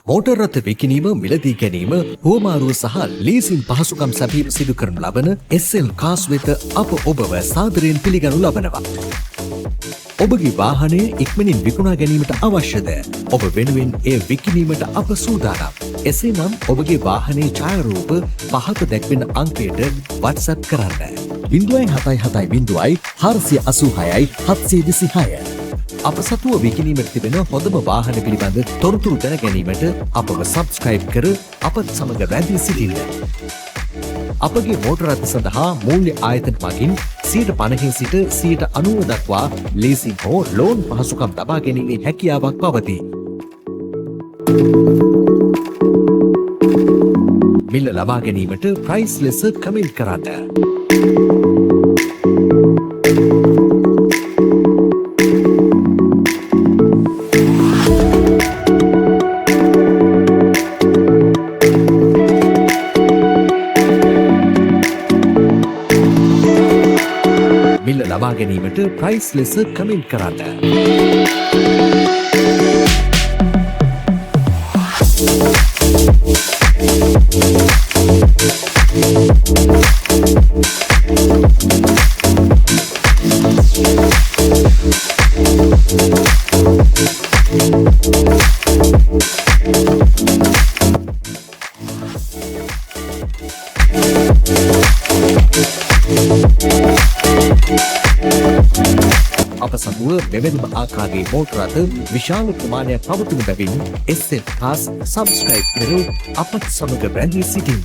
Motor රථ විකිණීම, මිලදී ගැනීම, හුවමාරුව සහ ලීසින් පහසුකම් සැපීම සිදු කරනු ලබන SL කාස් වෙත අප ඔබව සාදරයෙන් පිළිගනු ලබනවා. ඔබගේ වාහනය ඉක්මනින් විකුණා ගැනීමට අවශ්‍යද? ඔබ වෙනුවෙන් එය විකිණීමට අප සූදානම්. එසේනම් ඔබගේ වාහනයේ ඡායාරූප පහත දැක්වෙන අංකයට WhatsApp කරන්න. 077 486 726. අප සතුව විකිණීමට තිබෙන හොඳම වාහන පිළිබඳ තොරතුරු දැන ගැනීමට අපව සබ්ස්ක්‍රයිබ් කර අපත් සමග රැඳී සිටින්න. අපගේ මෝටර රථ සඳහා මූල්‍ය ආයතන මගින් 50% සිට 90% දක්වා ලීසින් හෝ ලෝන් පහසුකම් ලබා ගැනීමේ හැකියාවක් පවතී. මිල ලබා ගැනීමට ප්‍රයිස් ලෙස කමෙන්ට් කරන්න. මිල ලබා ගැනීමට ප්‍රයිස් ලෙස කමෙන්ට් කරන්න. අප සතුව මෙවැනිම ආකාරයේ මෝටර රථ විශාල ප්‍රමාණයක් පවතින බැවින් SL කාස් සබ්ස්ක්‍රයිබ් කර අපත් සමග රැඳී සිටින්න.